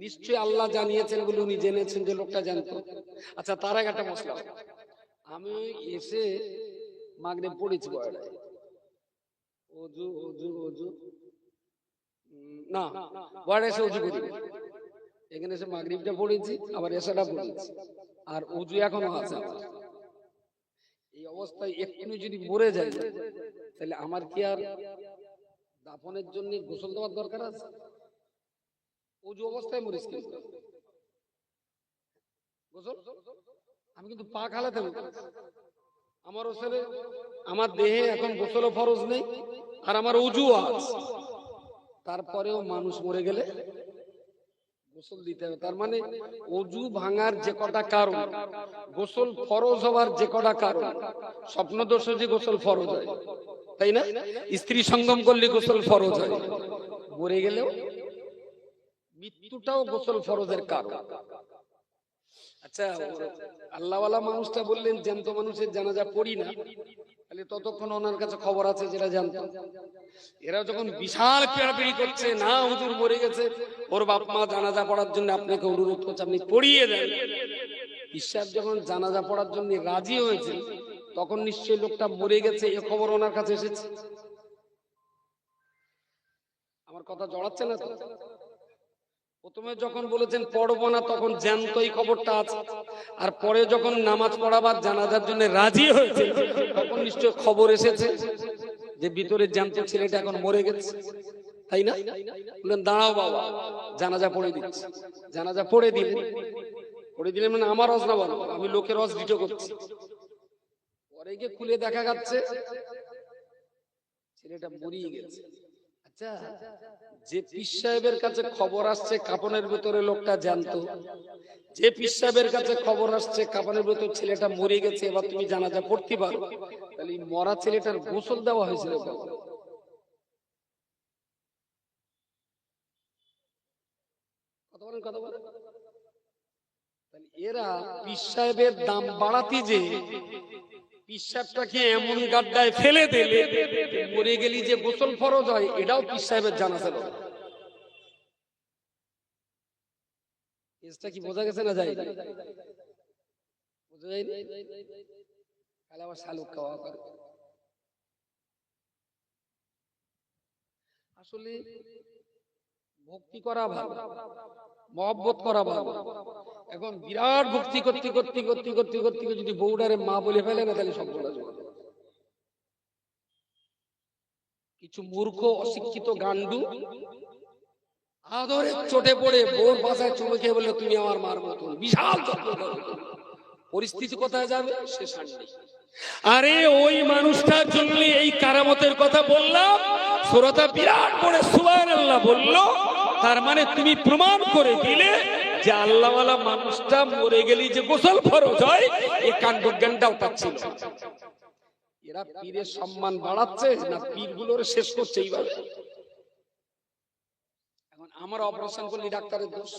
নিশ্চয়ই আল্লাহ জানিয়েছেন বলে উনি জেনেছেন যে লোকটা জানতো। আচ্ছা, তার আগে একটা মশলা, আমি এসে মাগরিব পড়েছি বয়াড়ায়, অজু অজু অজু না, বয়াড়ায় এসে অজু করি, এখানে এসে মাগরিবটা পড়েছি, আবার এশাটা পড়েছি, আর অজু এখনো আছে আমার। এই অবস্থায় একটু যদি মরে যায় তাহলে আমার কি আর দাফনের জন্য গোসল দেওয়ার দরকার আছে? অজু অবস্থায় মরিস কিন্তু গোসল, আমি কিন্তু পা খালাতে আমার ওসলে আমার দেহে এখন গোসলও ফরজ নেই, আর আমার অজু আছে, তারপরেও মানুষ মরে গেলে গোসল দিতে হবে। তার মানে অজু ভাঙার যে কটা কারণ, গোসল ফরজ হওয়ার যে কটা কারণ, স্বপ্নদোষ যে গোসল ফরজ হয়, তাই না? স্ত্রী সঙ্গম করলে গোসল ফরজ হয়, মরে গেলেও, মৃত্যুটাও গোসল ফরজের কারণ। আচ্ছা, আল্লাহওয়ালা মানুষটা বললেন জ্যান্ত মানুষের জানাজা পড়ি না, তাহলে ততক্ষণ ওনার কাছে খবর আছে যেটা জানতো। এরা যখন বিশাল পেড়াপিড়ি করছে, না হুজুর মরে গেছে, ওর বাপ মা জানাজা পড়ার জন্য আপনাকে অনুরোধ করছে, আপনি পড়িয়ে দেন। ঈশ্বর যখন জানাজা পড়ার জন্য রাজি হয়েছে, তখন নিশ্চয়ই লোকটা মরে গেছে এ খবর ওনার কাছে এসেছে। আমার কথা জড়াচ্ছে না তো? প্রথমে যখন বলেছেন পড়বো না, তখন জ্যান্ত এই খবরটা আছে, আর পরে যখন নামাজ পড়াবার জানাজার জন্য রাজি হয়েছে, তখন নিশ্চয় খবর এসেছে যে ভিতরে জ্যান্ত ছেলেটা এখন মরে গেছে, তাই না? বললেন দাঁড়াও বাবা, জানাজা পড়ে দিচ্ছি। জানাজা পড়ে দিলেন মানে আমার রস না বলো, আমি লোকের রস ডিটো করছি। পরে গিয়ে খুলে দেখা যাচ্ছে ছেলেটা মরিয়ে গেছে। আচ্ছা, যে পীর সাহেবের কাছে খবর আসছে কাপনের ভিতরে লোকটা জানতো, যে পীর সাহেবের কাছে খবর আসছে কাপনের ভিতর ছেলেটা মরে গেছে, এবার তুমি জানাজা পড়তে পারো, তাহলে মরা ছেলেটার গোসল দেওয়া হয়েছিল। কথা বলেন। এরা পীর সাহেবের দাম বাড়াতে যে পীর সাহেবটাকে এমন গাড্ডায় ফেলে দিলে মরে গেলি যে গোসল ফরজ হয়, এটাও পীর সাহেবের জানা ছিল। কি বোঝা গেছে না? যায় বোঝা যায় না? তাহলে আবার শালুক খাওয়া করে। আসলে ভক্তি করা ভালো, মহব্বত করা ভালো। এখন বিরাট ভক্তি করতে করতে করতে করতে করতে যদি বউডারে মা বলে ফেলে না, তাহলে সব বলা যাবে। কিছু মূর্খ অশিক্ষিত গান্ডু আদরে চটে পড়ে বোর ভাষায় চুমে খেয়ে বললে তুমি আমার মার মতন, বিশাল পরিস্থিতি কোথায় যাবে সে শান্তি। আরে ওই মানুষটার জন্য এই কারামতের কথা বললাম, শ্রোতা বিরাট বড় সুবহানাল্লাহ বলল, তার মানে তুমি প্রমাণ করে দিলে যে আল্লাহওয়ালা মানুষটা মরে গেলি যে গোসল ফরজ হয়, এই কাণ্ডজ্ঞানটাও তার ছিল। এরা পীরের সম্মান বাড়াচ্ছে না পীরগুলোর শেষ করছে এইভাবে? এখন আমার অপারেশন করলে ডাক্তারের দোষ?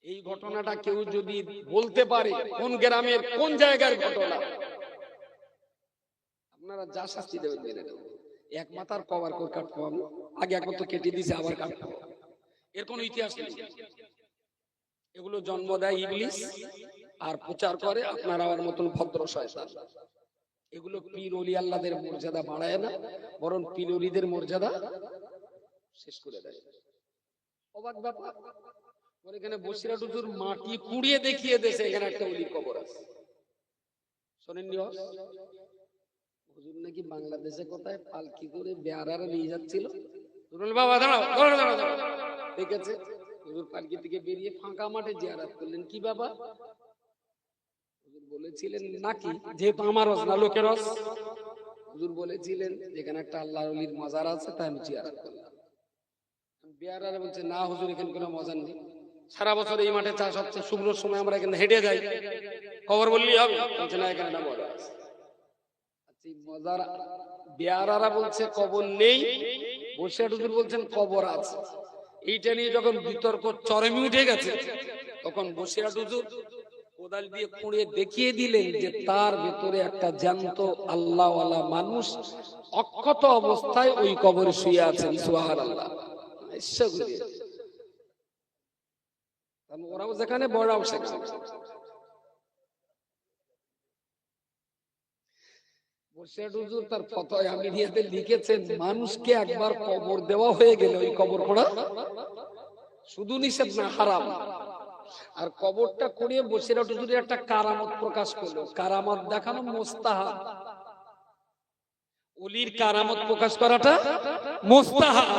এই ঘটনাটা কেউ যদি বলতে পারে কোন গ্রামের কোন জায়গার ঘটনা, আপনারা যা শাস্তি দেবেন মেনে নেব। এক মাথার কভার করে কাটবো আমি, আগে একবার তো কেটে দিয়েছে আবার কাটবো, এর কোনো ইতিহাস নেই। এগুলো জন্ম দেয় ইবলিস আর প্রচার করে আপনার আমার মতন ভদ্র শয়তান। এগুলো পীর ওলি আল্লাহদের মর্যাদা বাড়ায় না, বরং পীর ওলিদের মর্যাদা শেষ করে দেয়। অবাক ব্যাপার, এখানে বসিরহাট হুজুর মাটি কুড়িয়ে দেখিয়ে দেশে এখানে একটা ওলির কবর আছে, শোনেননি? হুজুর নাকি বাংলাদেশে কোথায় পালকি করে বেয়ারারা নিয়ে যাচ্ছিল, বাবা দাঁড়াও দেখেছে হুজুর পালকি থেকে বেরিয়ে ফাঁকা মাঠে জিয়ারত করলেন। কি বাবা? হুজুর বলেছিলেন নাকি যেহেতু আমার রস না লোকের রস, হুজুর বলেছিলেন যেখানে একটা আল্লাহর ওলির মাজার আছে তাই আমি জিয়ারত করলাম। বেয়ারারা বলছে না হুজুর এখানে কোনো মজার নেই, সারা বছর এই মাঠে চাষ হচ্ছে, শুকনোর সময় আমরা এখানে হেঁটে যাই, খবর বললেই হবে। বলছে না এখানে না মজা আছে। মজার বেয়ারারা বলছে কবর নেই, বসিরহাট হুজুর বলছেন কবর আছে। এইটা নিয়ে যখন বিতর্ক চরমে উঠে গেছে, তখন বসিরহাট হুজুর কোদাল দিয়ে খুঁড়ে দেখিয়ে দিলেন যে তার ভেতরে একটা জ্যান্ত আল্লাহওয়ালা মানুষ অক্ষত অবস্থায় ওই কবরে শুয়ে আছেন। সুবহানাল্লাহ। ওরাও যেখানে বড়রাও সেখানে। বসিরহাট হুজুর তার ফতোয়া আমিরিয়াতে লিখেছেন, মানুষকে একবার কবর দেওয়া হয়ে গেলে ওই কবর খোঁড়া শুধু নিষেধ না, হারাম। আর কবরটা করিয়ে বসিরহাট হুজুরের একটা কারামত প্রকাশ করলো। কারামত দেখানো মুস্তাহাব, ওলির কারামত প্রকাশ করাটা মুস্তাহাব,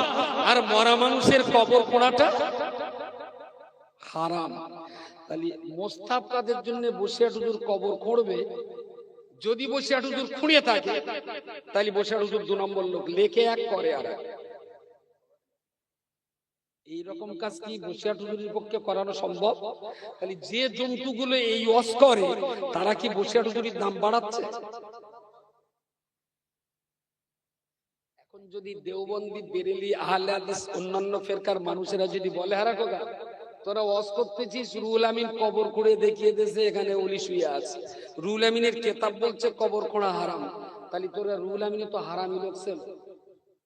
আর মরা মানুষের কবর খোঁড়াটা হারাম। তাহলে মুস্তাহাব কাদের জন্য বসিরহাট হুজুর কবর খুঁড়বে? যদি বসিরহাট হুজুর খুঁড়িয়ে থাকে তাহলে বসিরহাট হুজুর 2 নম্বর লোক, লেখে এক করে আর এক। এইরকম কাজ কি বসিরহাট হুজুরের পক্ষে করানো সম্ভব? তাহলে যে জন্তুগুলো এই ওয়াজ করে তারা কি বসিরহাট হুজুরের দাম বাড়াচ্ছে? এখন যদি দেওবন্দি, বেরেলি, আহলে হাদিস অন্যান্য ফেরকার মানুষেরা যদি বলে, হারা কোগা তোরা ওয়াজ করতেছিস, রুহুল আমিন কবর খুঁড়ে দেখিয়ে দিয়েছে এখানে ওলি শুয়ে আছে, রুহুল আমিনের কিতাব বলছে কবর খোঁড়া হারাম, তাহলে তোরা রুহুল আমিন তো হারামই লোকছেন,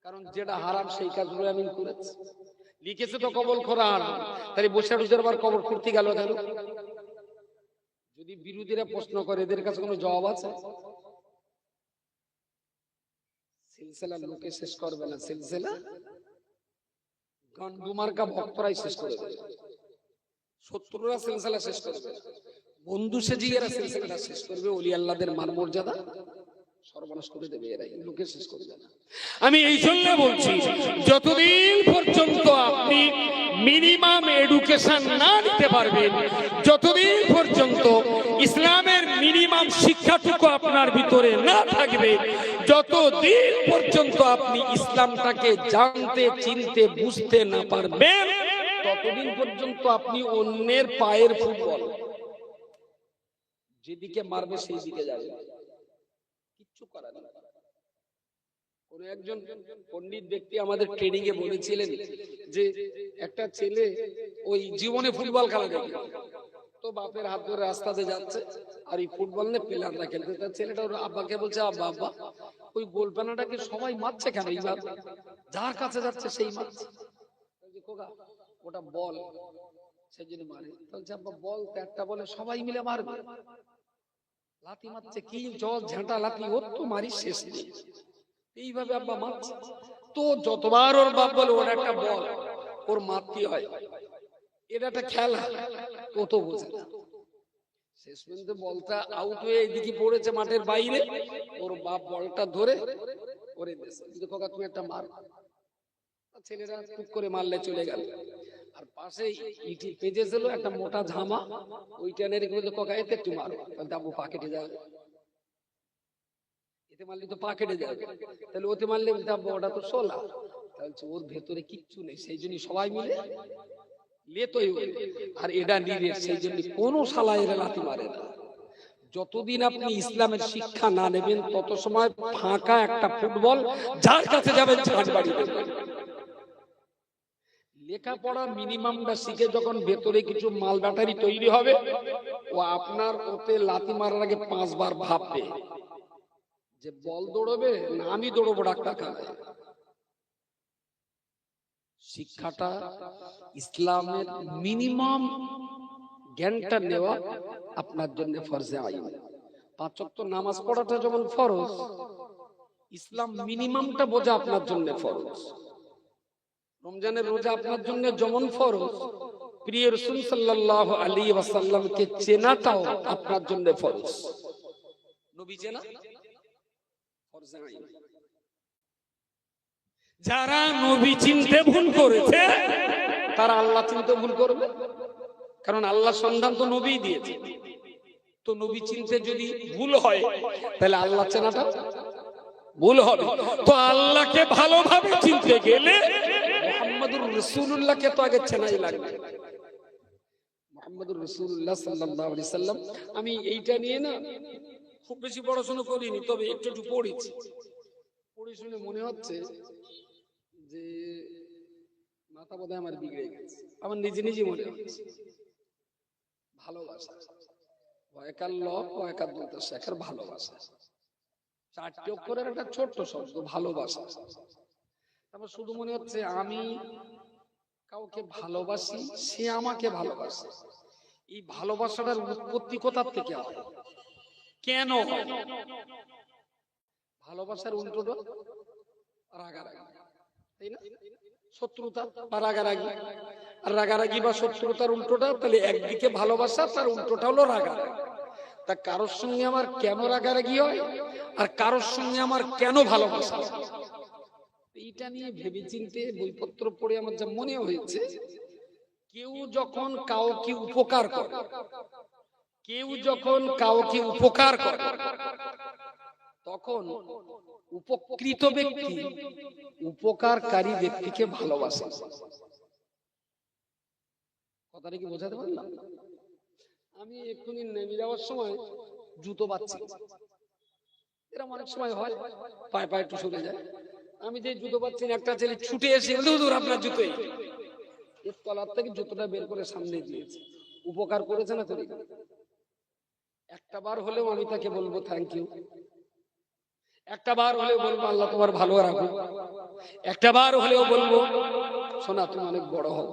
কারণ যেটা হারাম সেই কাজ রুহুল আমিন করেছে, লিখেছে তো কবর খোঁড়া হারাম। তাহলে বসে হুজুর আবার কবর খুঁড়তে গেল কেন? যদি বিরোধীরা প্রশ্ন করে, এদের কাছে কোনো জবাব আছে? সিলসিলা লোকে শেষ করবে না, সিলসিলা গন্ডুমার্কা ভক্তরাই শেষ করে দেবে। শত্রুরা সিলসিলা শেষ করবে, বন্ধু সেজিয়েরা সিলসিলাটা শেষ করবে, ওলি আল্লাহদের মান মর্যাদা সর্বনাশ করে দেবে, এরাই লোকে শেষ করে দেবে। আমি এই জন্য বলছি, যতদিন পর্যন্ত আপনি মিনিমাম এডুকেশন না নিতে পারবেন, যতদিন পর্যন্ত ইসলামের মিনিমাম শিক্ষাটুকু আপনার ভিতরে না থাকবে, যতদিন পর্যন্ত আপনি ইসলামটাকে জানতে, চিনতে, বুঝতে না পারবেন, ততদিন পর্যন্ত আপনি অন্যের পায়ের ফুটবল, যেদিকে মারবে সেই দিকে যাবে, কিচ্ছু করার নেই। কোন একজন পণ্ডিত ব্যক্তি আমাদের ট্রেনিং এ বলেছিলেন যে একটা ছেলে ওই জীবনে ফুটবল খেলা দেখে, তো বাপের হাত ধরে রাস্তাতে যাচ্ছে আর এই ফুটবল নিয়ে প্লেয়াররা খেলতে, তার ছেলেটা ওর আব্বাকে বলছে, আব্বা আব্বা ওই গোলপানাটাকে সবাই মারছে কেন, এইবার যার কাছে যাচ্ছে সেই মারছে, ওটা বল সেই জন্য মারে। বলছে আব্বা বল তো একটা বলে সবাই মিলে মারবে, লাথি মারছে, কি জল ঝাঁটা লাথি, ওর তো মারি শেষ নেই, এইভাবে আব্বা মারছে। তো যতবার ওর বাপ বলে ওর একটা বল, ওর মারতে হয়, এটা একটা খেলা, ও তো বোঝে না। শেষ পর্যন্ত বলটা আউট হয়ে এদিকে পড়েছে মাঠের বাইরে, ওর বাপ বলটা ধরে ওরে দিয়েছে, কিন্তু কাকা তুমি একটা মার, ছেলেরা টুক করে মারলে চলে গেল। আর পাশে ইটি পেজেছিল একটা মোটা ঝামা, ওইটা নিয়ে রেখে বললো কাকা এতে একটু মারো, আব্বু পা কেটে যাবে, এতে মারলে তো পা কেটে যাবে, তাহলে ওতে মারলে ওটা তো সোলা, তাহলে ওর ভেতরে কিচ্ছু নেই, সেই জন্য সবাই মিলে লেতই ওই, আর এটা নিরে, সেই জন্য কোনো শালা এরা লাথি মারে না। যতদিন আপনি ইসলামের শিক্ষা না নেবেন তত সময় ফাঁকা একটা ফুটবল যার কাছে যাবেন ঝাঁট বাড়ি দেবেন। লেখাপড়া মিনিমামটা শিখে যখন ভেতরে কিছু মাল ব্যাটারি তৈরি হবে, ও আপনার ওতে লাথি মারার আগে 5 বার ভাববে যে বল দৌড়বে না আমি দৌড়বো ডাক্তার খানায়। শিক্ষাটা ইসলামের মিনিমাম জ্ঞানটা নেওয়া আপনার জন্য ফরজে আইন। 5 ওয়াক্ত নামাজ পড়াটা যেমন ফরজ, ইসলাম মিনিমামটা বোঝা আপনার জন্য ফরজ। রমজানের রোজা আপনার জন্য যেমন ফরজ, প্রিয় রাসূল সাল্লাল্লাহু আলাইহি ওয়াসাল্লামকে চেনাটাও আপনার জন্য ফরজ। নবী চেনা ফরজে আইন। যারা নবী চিনতে ভুল করেছে তারা আল্লাহ চিনতে ভুল করবে, কারণ আল্লাহ সন্ধান তো নবী দিয়েছে। তো নবী চিনতে যদি ভুল হয় তাহলে আল্লাহ চেনাটা ভুল হবে। তো আল্লাহকে ভালোভাবে চিনতে গেলে মুহাম্মদুর রাসূলুল্লাহকে তো আগে চেনাই লাগবে। মুহাম্মদুর রাসূলুল্লাহ সাল্লাল্লাহু আলাইহি সাল্লাম, আমি এইটা নিয়ে না খুব বেশি পড়াশোনা করিনি, তবে একটু একটু পড়েছি। পড়ে শুনে মনে হচ্ছে যে মাথা বোধহয় আমার বিগড়ে গেছে, আমার নিজে নিজে মনে হচ্ছে। ভালোবাসা, ওয়াকাল্লাহ ওয়াকাদ্দুত শেখার ভালোবাসা, 4টি অক্ষরের একটা ছোট্ট শব্দ ভালোবাসা। তারপর শুধু মনে হচ্ছে আমি কাউকে ভালোবাসি, সে আমাকে ভালোবাসে, এই ভালোবাসাটার উৎপত্তি কোথা থেকে হয়, কেন হয়? ভালোবাসার উল্টোটা রাগারাগি, তাই না? শত্রুতা বা রাগারাগি, আর রাগারাগি বা শত্রুতার উল্টোটা তাহলে একদিকে ভালোবাসা, তার উল্টোটা হলো রাগারাগি। তা কারোর সঙ্গে আমার কেন রাগারাগি হয় আর কারোর সঙ্গে আমার কেন ভালোবাসা হয়, এইটা নিয়ে ভেবে চিন্তে বইপত্র পড়ে আমার যা মনে হয়েছে, কেউ যখন কাউকে উপকার করে, কেউ যখন কাউকে উপকার করে, তখন উপকৃত ব্যক্তি উপকারকারী ব্যক্তিকে ভালোবাসে। কথাটা কি বোঝাতে পারলাম? আমি এক্ষুনি নেমে যাওয়ার সময় জুতো বাচ্চি, এরকম অনেক সময় হয়, পায়ে পায়ে একটু সরে যায়। আমি যে জুতো পাচ্ছি, একটা ছেলে ছুটে এসে দূর আপনার জুতোই, এর তলার থেকে জুতোটা বের করে সামনে দিয়েছে। উপকার করেছে না করি? একটা বার হলেও আমি তাকে বলবো থ্যাংক ইউ, একটা বার হলেও বলবো আল্লাহ তোমার ভালো রাখুক, একটা বার হলেও বলবো শোনা তুমি অনেক বড় হও।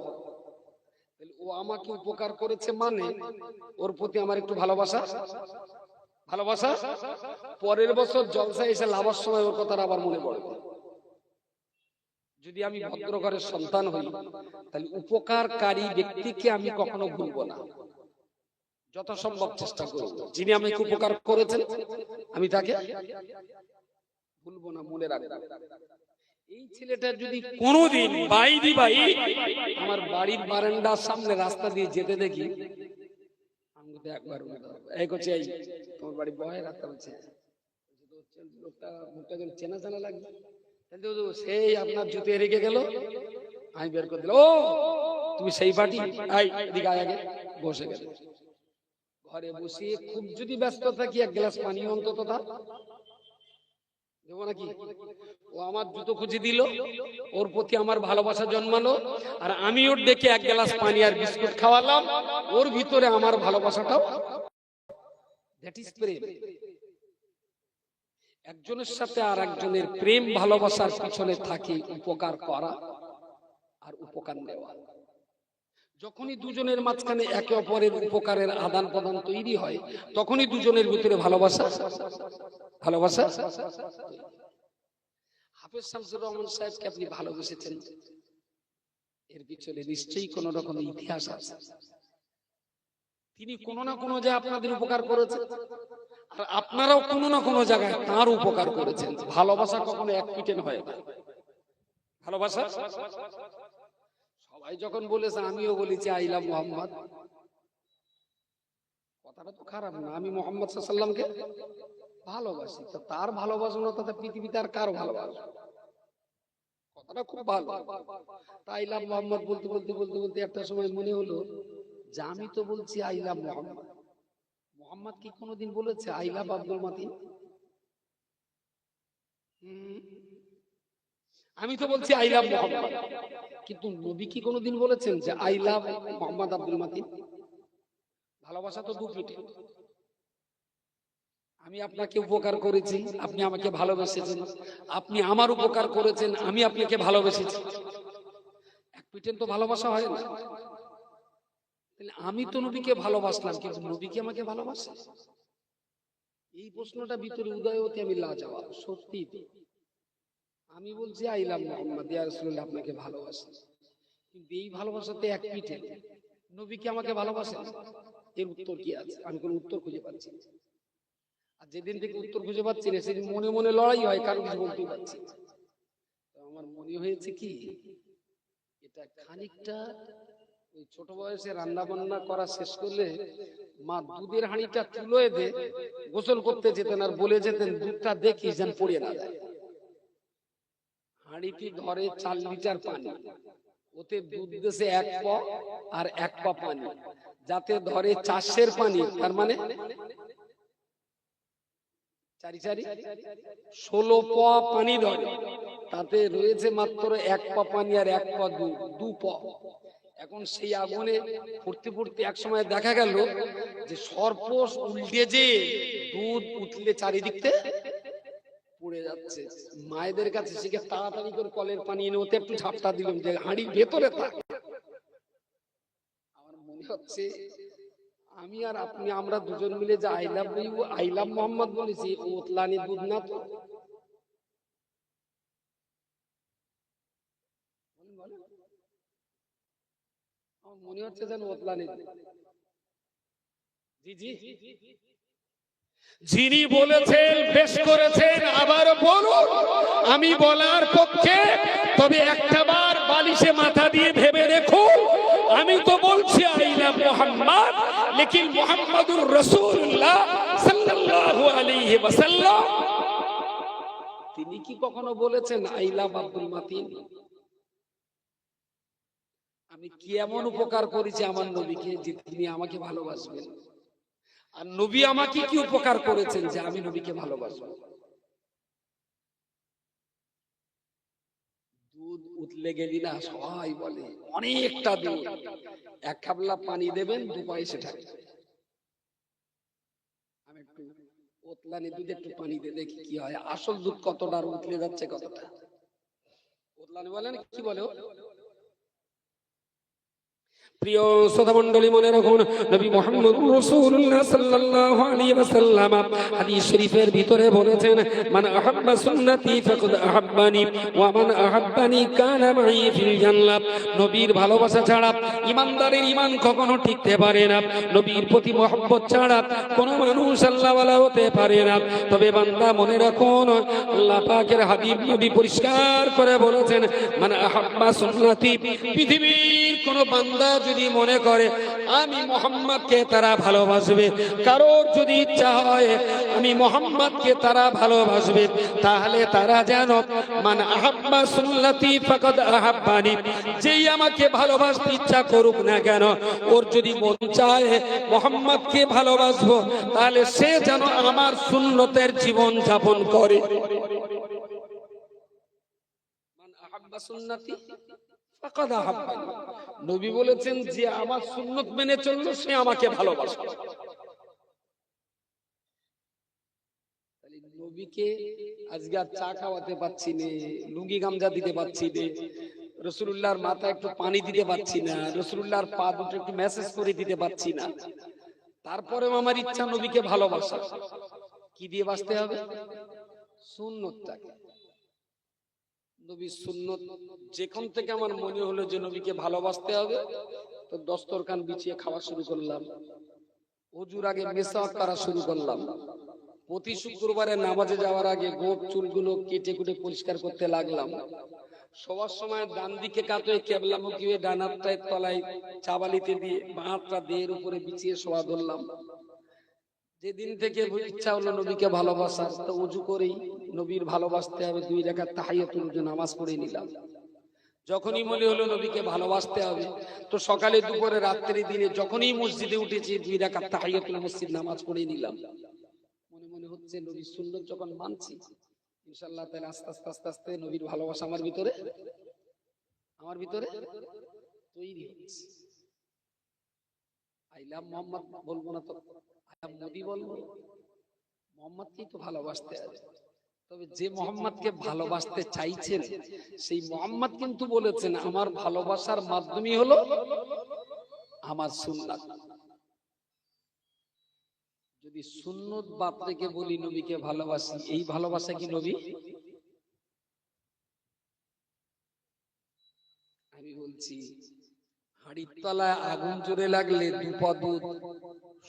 ও আমাকে উপকার করেছে মানে ওর প্রতি আমার একটু ভালোবাসা, ভালোবাসা পরের বছর জলসায় এসে লাভার সময় ওর কথা আবার মনে পড়বে। যদি আমি ভদ্র ঘরের সন্তান হই, তাহলে উপকারকারী ব্যক্তিকে আমি কখনো ভুলবো না, যত সম্ভব চেষ্টা করব। যিনি আমাকে উপকার করেছেন আমি তাকে ভুলবো না, মনে রাখবো। এই ছেলেটা যদি কোনোদিন বাইদি ভাই আমার বাড়ির বারান্দার সামনে রাস্তা দিয়ে যেতে দেখি, আমি তো একবার এই করছি, এই তোমার বাড়ি বয় রাস্তা বলছে, লোকটা মুখটা যেন চেনা চেনা লাগবে, সেই আপনার জুতো রেখে গেল, আমি বের করে দিল, ও তুমি সেই পার্টি, এদিকে আগে বসে গেল। ঘরে বসিয়ে খুব যদি ব্যস্ত থাকি এক গ্লাস পানি অন্তত দেবো নাকি? ও আমার জুতো খুঁজে দিল, ওর প্রতি আমার ভালোবাসা জন্মালো, আর আমি ওর ডেকে এক গ্লাস পানি আর বিস্কুট খাওয়ালাম, ওর ভিতরে আমার ভালোবাসাটাও, দ্যাট ইজ প্রেম। একজনের সাথে আর একজনের প্রেম ভালোবাসার পিছনে থাকে উপকার করা আর উপকার নেওয়া। যখনই দুজনের মাঝখানে একে অপরের উপকারের আদান প্রদান তৈরি হয়, তখনই দুজনের ভিতরে ভালোবাসা, ভালোবাসা। হাফেজ শামসুর রহমান সাহেবকে আপনি ভালোবেসেছেন, এর পিছনে নিশ্চয়ই কোন রকম ইতিহাস আছে। তিনি কোনো না কোনো জায়গায় আপনাদের উপকার করেছেন, আর আপনারাও কোনো না কোনো জায়গায় তার উপকার করেছেন। ভালোবাসা কখনো এক পিটেন হয় না। ভালোবাসা সবাই যখন বলেছে, আমিও বলেছি আই লাভ মোহাম্মদ, কথাটা তো খারাপ না। আমি মোহাম্মদ সাল্লাল্লাহু আলাইহি ওয়াসাল্লামকে ভালোবাসি, তো তার ভালোবাসা না তাতে পৃথিবীতে আর কার ভালোবাসা? কথাটা খুব ভালো। আই লাভ মোহাম্মদ বলতে বলতে বলতে বলতে একটা সময় মনে হলো যে আমি তো বলছি আই লাভ মোহাম্মদ, মোহাম্মদ কি কোনোদিন বলেছে আই লাভ আব্দুল মাতিন? আমি তো বলছি আই লাভ মোহাম্মদ, কিন্তু নবী কি কোনোদিন বলেছেন যে আই লাভ মোহাম্মদ আব্দুল মাতিন? ভালোবাসা তো দুপিঠে। আমি আপনাকে উপকার করেছি, আপনি আমাকে ভালোবেসেছেন, আপনি আমার উপকার করেছেন, আমি আপনাকে ভালোবেসেছি। এক পিঠেন তো ভালোবাসা হয় না। আমি তো নবীকে ভালোবাসলাম, কিন্তু নবী কি আমাকে ভালোবাসে? এই প্রশ্নটা ভিতরে উদয় হতে আমি লাজবাব। সত্যি আমি বলছি আই লাভ মুহাম্মদ ইয়া রাসূলুল্লাহ, আপনাকে ভালোবাসি, কিন্তু এই ভালোবাসাতে এক পিঠে। নবী কি আমাকে ভালোবাসে? এর উত্তর কি আছে? আমি কোনো উত্তর খুঁজে পাচ্ছি না। আর যেদিন থেকে উত্তর খুঁজে পাচ্ছি না, সেদিন মনে মনে লড়াই হয়, কারণ কিছু বলতেই পারছি না। আমার মনে হয়েছে কি, এটা খানিকটা ওই ছোট বয়সে রান্না বান্না করা শেষ করলে মা দুধের হাঁড়িটা তুলে দে গোসল করতে যেতেন, আর বলে যেতেন দুধটা দেখি যেন পড়ে না যায়। হাঁড়িটি ধরে 4 লিটার পানি, ওতে দুধ দেশে 1 পা আর 1 পা পানি, যাতে ধরে 400 পানি, তার মানে 16 পা পানি ধরে, তাতে রয়েছে মাত্র 1 পা পানি আর 1 পা দুধ, 2 পা। এখন সেই আগুনে ফুটতে ফুটতে এক সময় দেখা গেল যে সর্পস উল্টে যে দুধ উঠলে চারিদিকে পড়ে যাচ্ছে। মায়েদের কাছে শিখে তাড়াতাড়ি করে কলের পানি এনে ওতে একটু ঝাপটা দিলাম যে হাঁড়ির ভেতরে থাক, মনে হচ্ছে আমি আর আপনি আমরা দুজন মিলে যে আই লাভ মোহাম্মদ বলেছি, ওতলানি দুধ না তো? আমার মনে হচ্ছে যেন ওতলানি দুধ। জি জি, যিনি বলেছেন বেশ করেছেন, আবার বলুন। আমি বলার পক্ষে, তবে একটা বার বালিশে মাথা দিয়ে ভেবে দেখুন। আমি তো বলছি আই লাভ মোহাম্মদ, লেকিন মোহাম্মদুর রাসূলুল্লাহ সাল্লাল্লাহু আলাইহি ওয়াসাল্লাম তিনি কি কখনো বলেছেন আই লাভ আব্দুল মাতিন? আমি কি এমন উপকার করেছি আমার নবীকে যে তিনি আমাকে ভালোবাসবেন? আর নবী আমাকে কি উপকার করেছেন যে আমি নবীকে ভালোবাসবো? দুধ উতলে গেলি না সবাই বলে অনেকটা দুধ, এক খাবলা পানি দেবেন 2 পয়সা টাকা। আমি একটু ওতলানি দুধ একটু পানি দিয়ে দেখি কি হয়, আসল দুধ কতটা আর উতলে যাচ্ছে কতটা। ওতলানি বলেন কি বলে? প্রিয় শ্রোতা মণ্ডলী, মনে রাখুন নবী মুহাম্মদ রাসূলুল্লাহ সাল্লাল্লাহু আলাইহি ওয়াসাল্লাম হাদিস শরীফের ভিতরে বলেছেন, মান আহাব্বা সুন্নতি ফাকাদ আহাব্বানি ওয়া মান আহাব্বানি কানা মাই ফিল জান্নাহ। নবীর ভালোবাসা ছাড়া ঈমানদারের ঈমান কখনো টিকতে পারে না। নবীর প্রতি মহব্বত ছাড়া কোনো মানুষ আল্লাহওয়ালা হতে পারে না। তবে বান্দা মনে রাখুন, আল্লাহ পাকের হাবিব নবী পরিষ্কার করে বলেছেন, মান আহাব্বা সুন্নতি। পৃথিবীর কোন বান্দা যদি মনে করে আমি মোহাম্মদকে তারা ভালোবাসবে, কারোর যদি ইচ্ছা হয় আমি মোহাম্মদকে তারা ভালোবাসবে, তাহলে তারা যেন মান আহাব্বা সুন্নতি ফাকাদ আহাব্বানি, যেই আমাকে ভালোবাসতে ইচ্ছা করুক না কেন, ওর যদি মন চায় মোহাম্মদকে ভালোবাসবো, তাহলে সে যেন আমার সুন্নতের জীবন যাপন করে। মান আহাব্বা সুন্নতি ফাকাদ আহাব্বানি। নবী বলেছেন যে আমার সুন্নত মেনে চললো সে আমাকে ভালোবাসে। নবীকে আজকে আর চা খাওয়াতে পাচ্ছি না, লুঙ্গি গামজা দিতে পাচ্ছি না, রাসূলুল্লাহর মাথায় একটু পানি দিতে পাচ্ছি না, রাসূলুল্লাহর পা দুটো একটু মেসেজ করে দিতে পাচ্ছি না, তারপরেও আমার ইচ্ছা নবীকে ভালোবাসা। কি দিয়ে বাঁচতে হবে? সুন্নতটাকে। নবীর সুন্নত যেখান থেকে আমার মনে হলো যে নবীকে ভালোবাসতে হবে, তো দস্তরখান বিছিয়ে খাওয়া শুরু করলাম, ওযুর আগে মেসাওয়াক করা শুরু করলাম, প্রতি শুক্রবারে নামাজে যাওয়ার আগে গোপ চুলগুলো কেটে কুটে পরিষ্কার করতে লাগলাম, সবার সময় ডান দিকে কাত হয়ে কেবলামুখী হয়ে ডান হাতটায় তলায় চাবালিতে দিয়ে বাঁ হাতটা দেহের উপরে বিছিয়ে শোয়া ধরলাম। যেদিন থেকে ইচ্ছা হলো নবীকে ভালোবাসার, তো ওযু করেই নবীর ভালোবাসতে হবে 2 রাকাত তাহিয়াতুল ওযু নামাজ পড়ে নিলাম। যখনই মনে হলো নবীকে ভালোবাসতে হবে, তো সকালে দুপুরে রাত্রি দিনে যখনই মসজিদে উঠেছি 2 রাকাত তাহিয়াতুল মসজিদ নামাজ পড়ে নিলাম। মনে মনে হচ্ছে নবীর সুন্নাত যখন মানছি, ইনশাআল্লাহ তাআলা আস্তে আস্তে আস্তে নবীর ভালোবাসা আমার ভিতরে তৈরি হচ্ছে। আই লাভ মোহাম্মদ বলবো না তো, মোদী বলবো, মোহাম্মদকেই তো ভালোবাসতে হবে। তবে যে মোহাম্মদকে ভালোবাসতে চাইছেন সেই মোহাম্মদ কিন্তু বলেছেন আমার ভালোবাসার মাধ্যমই হলো আমার সুন্নাত। যদি সুন্নত বাদ রেখে বলি নবীকে ভালোবাসি, এই ভালোবাসা কি নবী? আমি বলছি হাড়ির তলায় আগুন জোরে লাগলে 2 পা দুধ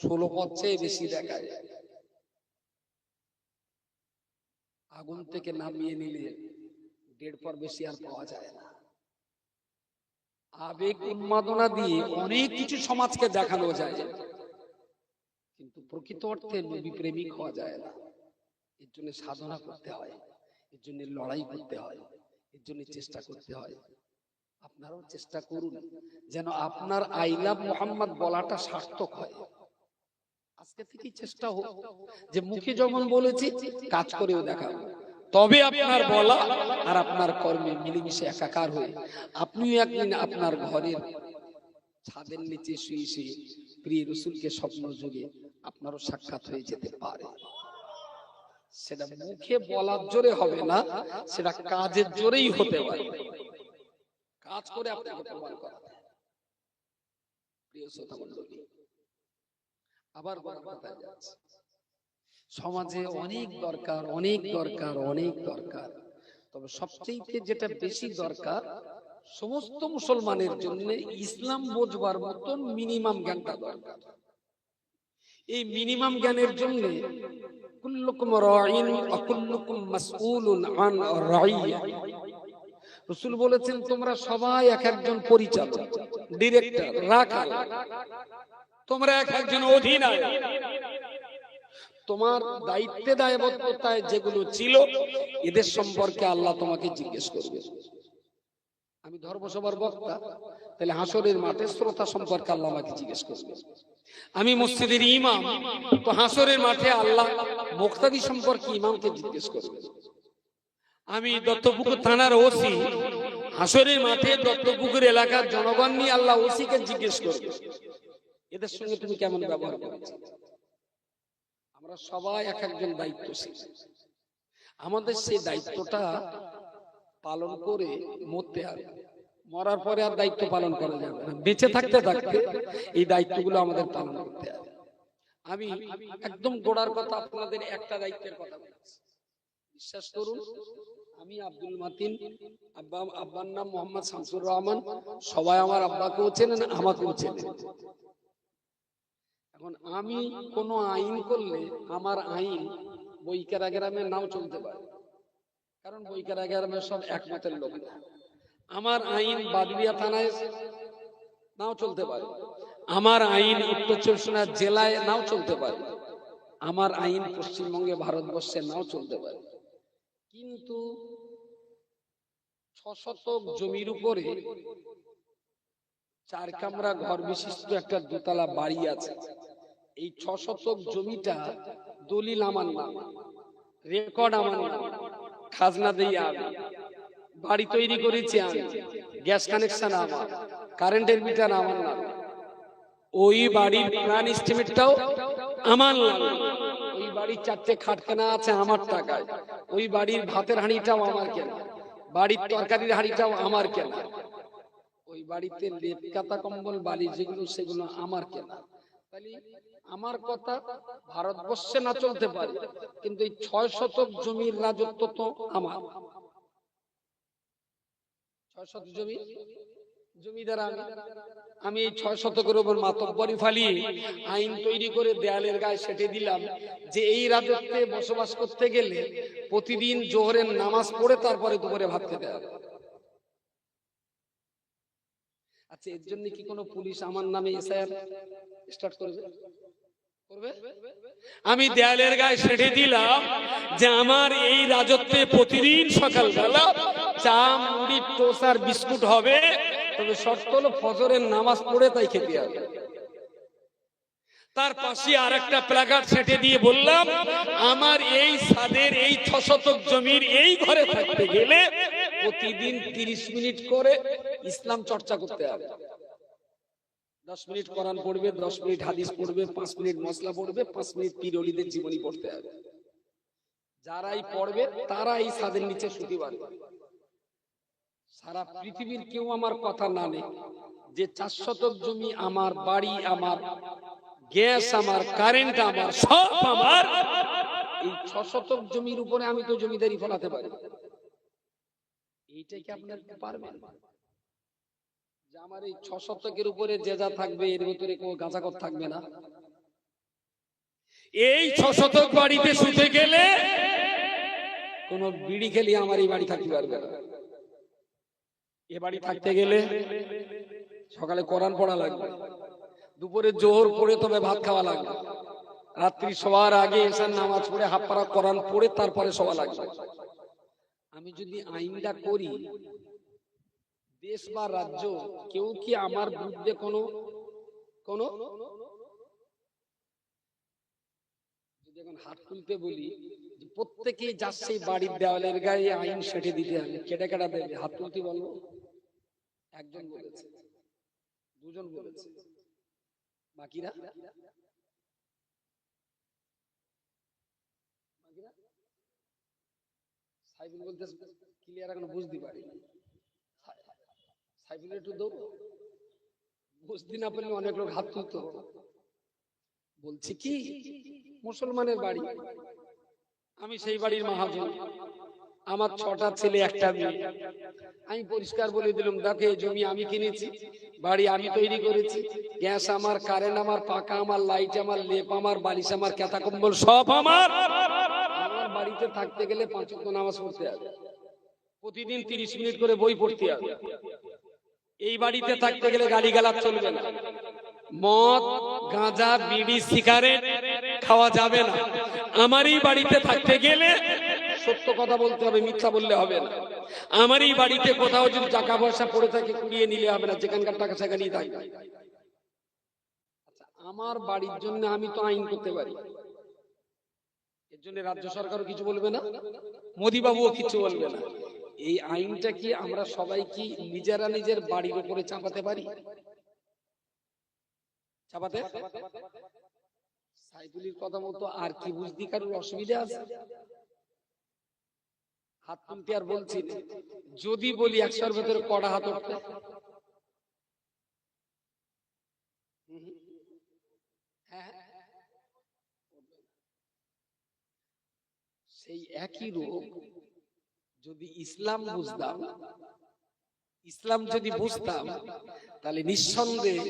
16 পথ চেয়ে বেশি দেখা যায়। আগুন থেকে নামিয়ে নিলে 1.5 পর বেশি আর পাওয়া যায় না। আবেগ উন্মাদনা দিয়ে অনেক কিছু সমাজকে দেখানো যায়, কিন্তু প্রকৃত অর্থে নবী প্রেমিক হওয়া যায় না। এর জন্য সাধনা করতে হয়, এর জন্য লড়াই করতে হয়, এর জন্য চেষ্টা করতে হয়। আপনারাও চেষ্টা করুন যেন আপনার আই লাভ মোহাম্মদ বলাটা সার্থক হয়। আজকে থেকেই চেষ্টা হোক যে মুখে যেমন বলেছি কাজ করেও দেখাবো, তবে আপনার বলা আর আপনার কর্মে মিলেমিশে একাকার হয়ে আপনিও একদিন আপনার ঘরের ছাদের নিচে শুয়ে শুয়ে প্রিয় রাসূলকে স্বপ্ন যোগে আপনারও সাক্ষাৎ হয়ে যেতে পারে। সেটা মুখে বলার জোরে হবে না, সেটা কাজের জোরেই হতে পারে। কাজ করে আপনাকে প্রমাণ করা। প্রিয় শ্রোতা মণ্ডলী, আবার কথায় যাচ্ছে, সমাজে অনেক দরকার, অনেক দরকার, অনেক দরকার। তবে সবচেয়ে যেটা বেশি দরকার সমস্ত মুসলমানের জন্য ইসলাম বোঝবার মতন মিনিমাম জ্ঞানটা দরকার। এই মিনিমাম জ্ঞানের জন্য কুল্লুকুম রাঈন ওয়া কুল্লুকুম মাসউলুন আন রাইয়্যা। রাসূল বলেছেন তোমরা সবাই এক একজন পরিচালক, ডিরেক্টর, রাখাল, তোমরা এক একজন অধীনায়ক। তোমার দায়িত্বে দায়বদ্ধতায় যেগুলো ছিল এদের সম্পর্কে আল্লাহ তোমাকে জিজ্ঞেস করবে। আমি ধর্মসভার বক্তা, তাহলে হাসরের মাঠে শ্রোতা সম্পর্কে আল্লাহ আমাকে জিজ্ঞেস করবে। আমি মসজিদের ইমাম, তো হাসরের মাঠে আল্লাহ মুক্তাদি সম্পর্কে ইমামকে জিজ্ঞেস করবে। আমি দত্তপুকুর থানার ওসি, হাসরের মাঠে দত্তপুকুর এলাকার জনগণ নিয়ে আল্লাহ ওসিকে জিজ্ঞেস করবে এদের সঙ্গে তুমি কেমন ব্যবহার করেছো। আমরা সবাই এক একজন দায়িত্বশীল। আমাদের সেই দায়িত্বটা পালন করে মরতে হবে। মরার পরে আর দায়িত্ব পালন করা যাবে না, বেঁচে থাকতে থাকতে এই দায়িত্বগুলো আমাদের পালন করতে হবে। আমি একদম গোড়ার কথা আপনাদের একটা দায়িত্বের কথা বলছি। বিশ্বাস করুন, আমি আব্দুল মাতিন, আব্বার নাম মোহাম্মদ শামসুর রহমান। সবাই আমার আব্বাকেও চেনেন, আমাকেও চেনেন। এখন আমি কোনো আইন করলে আমার আইন বইকারা গ্রামে নাও চলতে পারে, কারণ বইকারা গ্রামে সব একমতের লোক না। আমার আইন বাদলিয়া থানায় নাও চলতে পারে, আমার আইন উত্তর চব্বিশ পরগনা জেলায় নাও চলতে পারে, আমার আইন পশ্চিমবঙ্গে ভারতবর্ষে নাও চলতে পারে। কিন্তু 6 শতক জমির উপরে 4 কামরা ঘর বিশিষ্ট একটা দোতলা বাড়ি আছে। এই 6 শতক জমিটা দলিল আমার নাম, রেকর্ড আমার নাম, খাজনা দিয়ে আমি, বাড়ি তৈরি করেছি আমি, গ্যাস কানেকশন আমার, কারেন্টের মিটার আমার নাম, ওই বাড়ির প্ল্যান এস্টিমেটটাও আমার নাম, ওই বাড়ির 4টে খাট কেনা আছে আমার টাকায়, ওই বাড়ির ভাতের হাঁড়িটাও আমার কেনা, বাড়ির তরকারির হাঁড়িটাও আমার কেনা, ওই বাড়িতে লেপ কাতা কম্বল বালি যেগুলো সেগুলো আমার কেনা। তাহলে আমার কথা ভারতবর্ষে না চলতে পারে, কিন্তু এই 6 শতক জমির রাজত্ব তো আমার। 6 শতক জমিদার আমি এই 6 শতকের উপর মাতব্বরি ফালিয়ে আইন তৈরি করে দেয়ালের গায়ে সেটে দিলাম যে এই রাজত্বে বসবাস করতে গেলে প্রতিদিন জোহরের নামাজ পড়ে তারপরে দুপুরে ভাত খেতে হবে। আচ্ছা, এর জন্য কি কোনো পুলিশ আমার নামে এসআইআর স্টার্ট করবে? আমি দেয়ালের গায়ে সেটে দিলাম যে আমার এই রাজত্বে প্রতিদিন সকালবেলা চা, মুড়ি, টোস্ট আর বিস্কুট হবে, তবে শর্ত হলো ফজরের নামাজ পড়ে তাই খেতে হবে। তার পাশে আর একটা প্ল্যাকার্ড সেটে দিয়ে বললাম আমার এই ছাদের এই 6 শতক জমির এই ঘরে থাকতে গেলে প্রতিদিন 30 মিনিট করে ইসলাম চর্চা করতে হবে। 10 মিনিট কোরআন পড়বে, 10 মিনিট হাদিস পড়বে, 5 মিনিট মশলা পড়বে, 5 মিনিট পীর ওলিদের জীবনী পড়তে হবে। যারাই পড়বে তারা এই ছাদের নিচে সুতি বাঁধবে। সারা পৃথিবীর কেউ আমার কথা না নেই যে 4 শতক জমি আমার, বাড়ি আমার, গ্যাস আমার, কারেন্ট আমার, সব আমার, এই 6 শতক জমির উপরে আমি তো জমিদারি ফলাতে পারি। এইটাই কি আপনারা পারবেন? যে আমার এই 6 শতকের উপরে যে যা থাকবে এর ভিতরে কোনো গাঁজাখত থাকবে না। এই 6 শতক বাড়িতে শুতে গেলে কোন বিড়ি খেলি আমার এই বাড়ি থাকতে পারবে না। এ বাড়ি থাকতে গেলে সকালে কোরআন পড়া লাগবে, দুপুরে জোহর পড়ে তবে ভাত খাওয়া লাগবে, রাত্রি শোয়ার আগে এশার নামাজ পড়ে হাফ পারা কোরআন পড়ে তারপরে শোয়া লাগবে। আমি যদি আইনটা করি, দেশ বা রাজ্য কেউ কি আমার বিরুদ্ধে কোনো যদি এখন হাত তুলতে বলি যে প্রত্যেকেই যাচ্ছে বাড়ির দেওয়ালের গায়ে আইন সেটে দিতে হবে, কেটে কেটে দেবে, হাত তুলতে বলবো? একজন বলেছে, দুজন বলেছে, বাকিরা সাইফুল বলতে ক্লিয়ার এখন বুঝতে পারি। সাইফুল একটু দৌড় বুঝতে না পারলে অনেক লোক হাত তুলতো। বলছি কি, মুসলমানের বাড়ি, আমি সেই বাড়ির মহাজন, আমার 6টা ছেলে 1টা মেয়ে। আমি পরিষ্কার বলে দিলাম, দেখো এই জমি আমি কিনেছি, বাড়ি আমি তৈরি করেছি, গ্যাস আমার, কারেন্ট আমার, পাকা আমার, লাইট আমার, লেপ আমার, বালিশ আমার, কাঁথা কম্বল সব আমার। আমার বাড়িতে থাকতে গেলে 5 ওয়াক্ত নামাজ পড়তে হবে, প্রতিদিন 30 মিনিট করে বই পড়তে হবে। এই বাড়িতে থাকতে গেলে গালিগালাজ চলবে না, মদ গাঁজা বিড়ি সিগারেট খাওয়া যাবে না। আমারই বাড়িতে থাকতে গেলে সত্য কথা বলতে হবে, মিথ্যা বললে হবে না। আমারই বাড়িতে কোথাও যদি টাকা পয়সা পড়ে থাকে কুড়িয়ে নিলে হবে না, যেখানকার টাকা সেখানেই থাকবে। আচ্ছা, আমার বাড়ির জন্য আমি তো আইন করতে পারি, এর জন্য রাজ্য সরকারও কিছু বলবে না, মোদি বাবুও কিছু বলবে না। এই আইনটা কি আমরা সবাই কি নিজেরা নিজের বাড়ির উপরে চাপাতে পারি? চাপাতে? সাইদুলির কথা মতো আর কি বুঝদি কারোর অসুবিধা আছে? হাত তুলতে আর বলছি না, যদি বলি 100-এর ভেতরে কড়া হাত উঠতে। সেই একই রূপ যদি ইসলাম বুঝতাম, ইসলাম যদি বুঝতাম, তাহলে নিঃসন্দেহে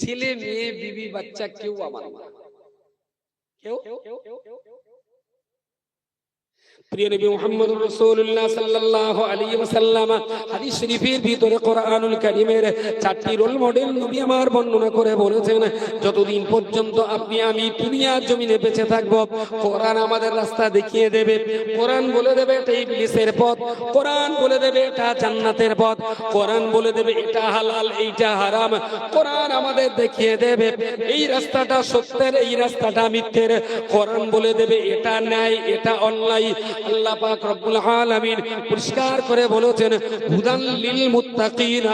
ছেলে মেয়ে বিবি বাচ্চা কেউ আমার না, কেউ। প্রিয় নবী মুহাম্মদ রাসূলুল্লাহ সাল্লাল্লাহু আলাইহি ওয়াসাল্লাম হাদিস শরীফের ভিতরে কোরআনুল কারীমের 4টি রোল মডেল নবী আমার বর্ণনা করে বলেছেন, যতদিন পর্যন্ত আপনি আমি দুনিয়ার জমিনে বেঁচে থাকব, কোরআন আমাদের রাস্তা দেখিয়ে দেবে। কোরআন বলে দেবে এটা ইবলিসের পথ, কোরআন বলে দেবে এটা জান্নাতের পথ, কোরআন বলে দেবে এটা হালাল এইটা হারাম। কোরআন আমাদের দেখিয়ে দেবে এই রাস্তাটা সত্যের, এই রাস্তাটা মিথ্যের। কোরআন বলে দেবে এটা ন্যায় এটা অন্যায়। আল্লাহ পাক রব্বুল আলামিন পরিষ্কার করে বলেছেন, হুদান লিল মুত্তাকিন,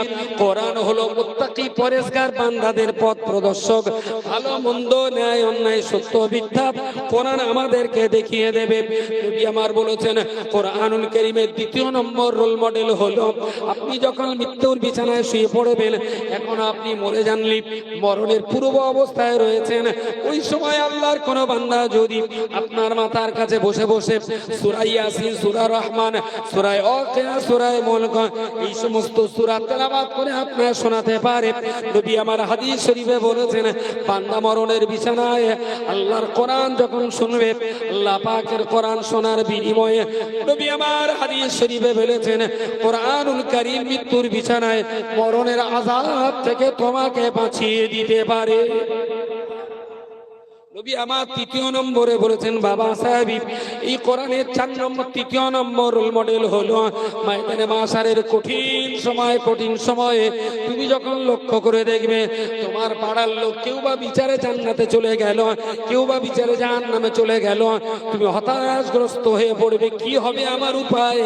কোরআন হলো মুত্তাকি পরেশগার বান্দাদের পথ প্রদর্শক। ভালো মন্দ ন্যায় অন্যায় সত্য মিথ্যা কোরআন আমাদেরকে দেখিয়ে দেবে। নবী আমার বলেছেন, কোরআনুল কারীমের 2য় নম্বর রোল মডেল হলো, আপনি যখন মৃত্যুর বিছানায় শুয়ে পড়বেন, এখন আপনি মরে যাননি, মরণের পূর্ব অবস্থায় রয়েছেন, ওই সময় আল্লাহর কোন বান্দা যদি আপনার মাথার কাছে বসে বসে সূরা ইয়াসিন, সূরা রহমান, সূরা ওয়াকিয়া, সূরা মুলক এই সমস্ত সূরা তেলাওয়াত করে আপনাকে শোনাতে পারে, নবী আমার হাদিস শরীফে বলেছেন, বান্দা মরণের বিছানায় আল্লাহর কোরআন যখন শুনবে, আল্লাহ পাকের কোরআন শোনার বিনিময়ে নবী আমার হাদিস শরীফে বলেছেন, কোরআনুল কারীম মৃত্যুর বিছানায় মরণের আযাব থেকে তোমাকে বাঁচিয়ে দিতে পারে। নবী আমার 3য় নম্বরে বলেছেন, বাবা সাহেব এই কোরআনের 4 নম্বর 3য় নম্বর রোল মডেল হলো, ময়দানে মাশারের কঠিন সময়ে তুমি যখন লক্ষ্য করে দেখবে তোমার পাড়ার লোক কেউ বা বিচারে জান্নাতে চলে গেল, কেউ বা বিচারে জাহান্নামে চলে গেল, তুমি হতাশগ্রস্ত হয়ে পড়বে, কি হবে আমার উপায়?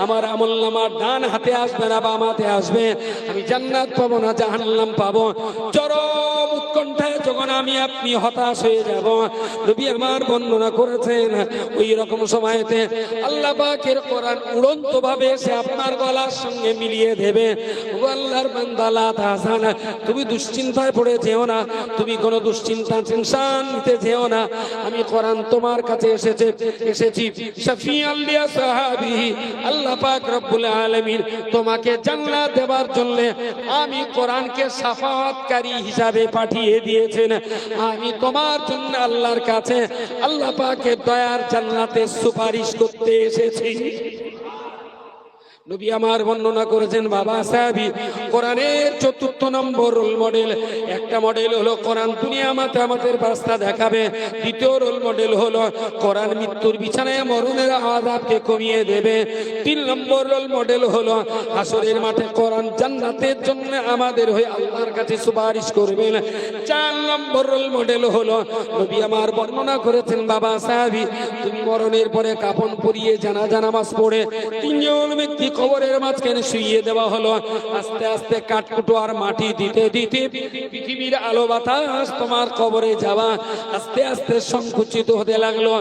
আমার আমলনামা ডান হাতে আসবে না বাম হাতে আসবে, আমি জান্নাত পাবো না জাহান্নাম পাবো। চরম উৎকণ্ঠায় যখন আমি আপনি হতাশ হয়ে যাব, নবী আমার বর্ণনা করেছেন, ওই রকম সময়তে আল্লাহ পাকের কোরআন উড়ন্ত ভাবে সে আপনার গলার সঙ্গে মিলিয়ে দেবে। ও আল্লাহর বান্দা, লা তাহজান, তুমি দুশ্চিন্তায় পড়ে যেও না, তুমি কোনো দুশ্চিন্তা টেনশন নিতে যেও না, আমি কোরআন তোমার কাছে এসেছি শাফিআল লিয়া সাহাবী। আল্লাহ পাক রব্বুল আলামিন তোমাকে জান্নাত দেওয়ার জন্য আমি কোরআনকে শাফাআতকারী হিসাবে পাঠিয়ে দিয়েছেন। আমি তোমার জন্য আল্লাহর কাছে আল্লাহ পাকের দয়ার জান্নাতে সুপারিশ করতে এসেছি। নবী আমার বর্ণনা করেছেন, বাবা সাহাবী কোরআনের 4র্থ নম্বর রোল মডেল, একটা মডেল হলো কোরআন দুনিয়া মাতে আমাদের রাস্তা দেখাবে, 2য় রোল মডেল হলো কোরআন মৃত্যুর বিছানায় মরণের আযাবকে কমিয়ে দেবে, 3 নম্বর রোল মডেল হলো হাসরের মাঠে কোরআন জান্নাতের জন্য আমাদের হয়ে আল্লাহর কাছে সুপারিশ করবেন, 4 নম্বর রোল মডেল হলো নবী আমার বর্ণনা করেছেন, বাবা সাহাবী তুমি মরণের পরে কাফন পরিয়ে জানাজা নামাজ পড়ে 3 জন ব্যক্তি কবরের মাঝখানে শুইয়ে দেওয়া হলো। আস্তে আস্তে কাঠকুটো আর মাটি দিতে দিতে পৃথিবীর আলো বাতাস তোমার কবরে যাওয়া আস্তে আস্তে সংকুচিত হতে লাগলো।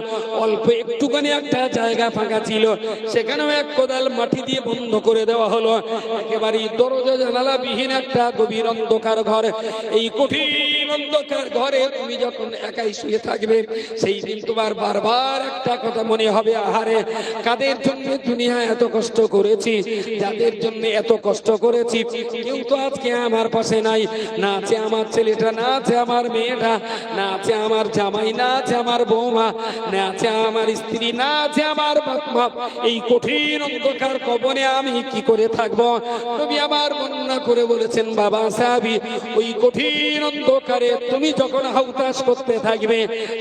অল্প একটুখানি একটা জায়গা ফাঁকা ছিল, সেখানেও এক কোদাল মাটি দিয়ে বন্ধ করে দেওয়া হলো। একেবারেই দরজা জানালা বিহীন একটা গভীর অন্ধকার ঘর। এই কঠিন অন্ধকার ঘরে তুমি যখন একাই শুয়ে থাকবে, সেই দিন তোমার বারবার একটা কথা মনে হবে, আহারে কাদের জন্য দুনিয়া এত কষ্ট করেছি, যাদের জন্য এত কষ্ট করেছি, কেউ তো আজকে আমার পাশে নাই। না আছে আমার ছেলেটা, না আছে আমার মেয়েটা, না আছে আমার জামাই, না আছে আমার বৌমা, না আছে আমার স্ত্রী, না আছে আমার বাপ। এই কঠিন অন্ধকার কবরে আমি কি করে থাকবো? তুমি আমার বর্ণনা করে বলেছেন বাবা সাহাবী, ওই কঠিন অন্ধকারে তুমি যখন হাউতাস করতে থাকবে,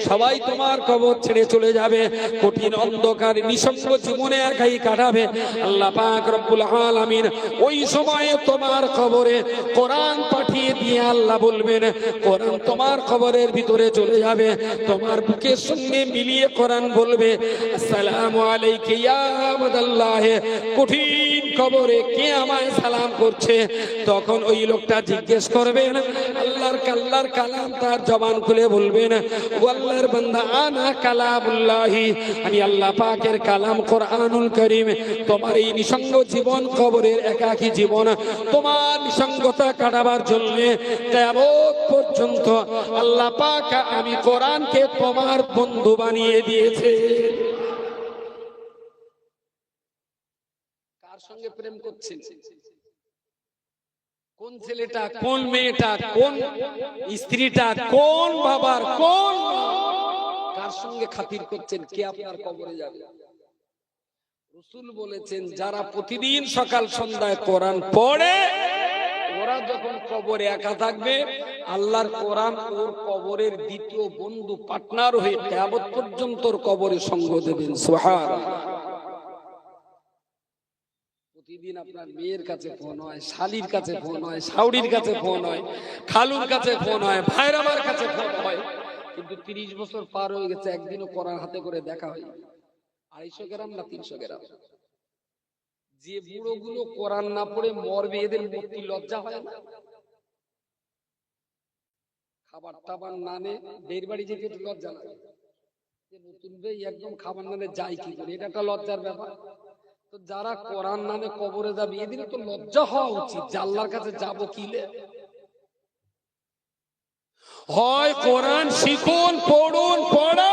সবাই তোমার কবর ছেড়ে চলে যাবে। কঠিন অন্ধকার নিঃসঙ্গ জীবনে একাই কাটাবে। আল্লাহ পাক রব্বুল আলামিন ওই সময়ে তোমার কবরে কোরআন পাঠিয়ে দিয়ে আল্লাহ বলবেন, কোরআন তোমার কবরের ভিতরে চলে যাবে, তোমার বুকের সঙ্গে মিলিয়ে কোরআন বলবে, আসসালামু আলাইকা ইয়া আবদাল্লাহ। কঠিন কবরে কে আমায় সালাম করছে? তখন ওই লোকটা জিজ্ঞেস করবেন, আল্লাহর কালাম তার জবান খুলে বলবেন, ও আল্লাহর বান্দা, আনা কালামুল্লাহি, আমি আল্লাহ পাকের কালাম কোরআনুল কারীম। তোমার এই নিঃসঙ্গ জীবন, কবরের একাকী জীবন, তোমার নিঃসঙ্গতা কাটাবার জন্য কিয়ামত পর্যন্ত আল্লাহ পাক আমি কোরআনকে তোমার বন্ধু বানিয়ে দিয়েছে। কার সঙ্গে প্রেম করছেন? কোন ছেলেটা, কোন মেয়েটা, কোন স্ত্রীটা, কোন বাবার, কোন কার সঙ্গে খাতির করছেন? কে আপনার কবরে যাবে? রাসূল বলেছেন, যারা প্রতিদিন সকাল সন্ধ্যায় কোরআন পড়ে, ওরা যখন কবরে একা থাকবে, আল্লাহর কোরআন ওর কবরের দ্বিতীয় বন্ধু, পার্টনার হয়ে কিয়ামত পর্যন্ত ওর কবরে সঙ্গ দেবেন। সুবহানাল্লাহ। প্রতিদিন আপনার মেয়ের কাছে ফোন হয়, শালির কাছে ফোন হয়, শাওড়ির কাছে ফোন হয়, খালুর কাছে ফোন হয়, ভাইরাবার কাছে ফোন হয়, কিন্তু 30 বছর পার হয়ে গেছে, একদিনও কোরআন হাতে করে দেখা হয় 250 গ্রাম না 300 গ্রাম। যে বুড়ো গুলো কোরআন না পড়ে মরবে, এদের মুক্তি লজ্জা হয় না? খাবার টাবার না নে বের বাড়ি যেতে একটু লজ্জা লাগে, নতুন বে একদম খাবার না নে যাই কি করে, এটা একটা লজ্জার ব্যাপার। তো যারা কোরআন নামে কবরে যাবে, এদের তো লজ্জা হওয়া উচিত যে আল্লাহর কাছে যাবো কিলে। হয় কোরআন শিখুন, পড়ুন, পড়া,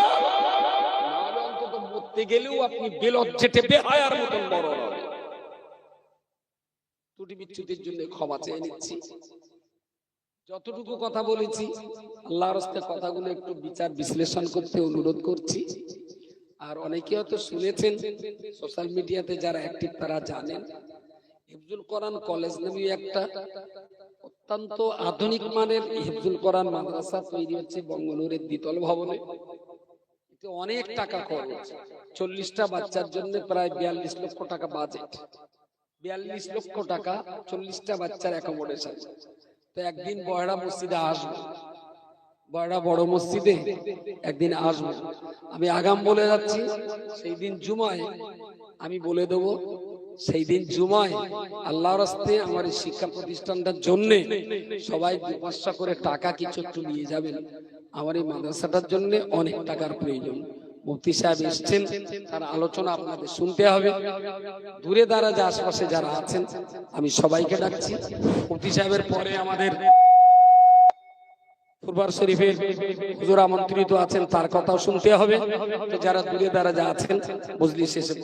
নাহলে অন্তত মরতে গেলেও আপনি বেলজ্জেটে বেহায়ার মতন বড় হবে। ত্রুটি বিচ্যুতির জন্য ক্ষমা চেয়ে নিচ্ছি। যতটুকু কথা বলেছি, আল্লাহর রাস্তায় কথাগুলো একটু বিচার বিশ্লেষণ করতে অনুরোধ করছি। আর অনেকে হয়তো শুনেছেন, সোশ্যাল মিডিয়াতে যারা অ্যাক্টিভ তারা জানেন, হিফজুল কোরআন কলেজ নামে একটা অত্যন্ত আধুনিক মানের হিফজুল কোরআন মাদ্রাসা তৈরি হচ্ছে বঙ্গনুরের দ্বিতল ভবনে। এতে অনেক টাকা খরচ, 40টা বাচ্চার জন্য প্রায় 42 লক্ষ টাকা বাজেট। 42 লক্ষ টাকা 40টা বাচ্চার অ্যাকোমোডেশন। তো একদিন বয়রা মসজিদে আসবো, বয়রা বড় মসজিদে একদিন আসবো। আমি আগাম বলে যাচ্ছি, সেই দিন জুমায় আমি বলে দেবো, সেই দিন জুমায় আল্লাহর রাস্তে আমার এই শিক্ষা প্রতিষ্ঠানটার জন্য সবাই 2-500 করে টাকা কিছু একটু নিয়ে যাবেন। আমার এই মাদ্রাসাটার জন্য অনেক টাকার প্রয়োজন। মুফতি সাহেব এসছেন, তার আলোচনা আপনাদের শুনতে হবে। দূরে দাঁড়া যে আশপাশে যারা আছেন, আমি সবাইকে ডাকছি। মুফতি সাহেবের পরে আমাদের ফুরবার শরীফের হুজুর আমন্ত্রিত আছেন, তার কথাও শুনতে হবে। যারা দূরে দাঁড়া যা আছেন মজলিস শেষে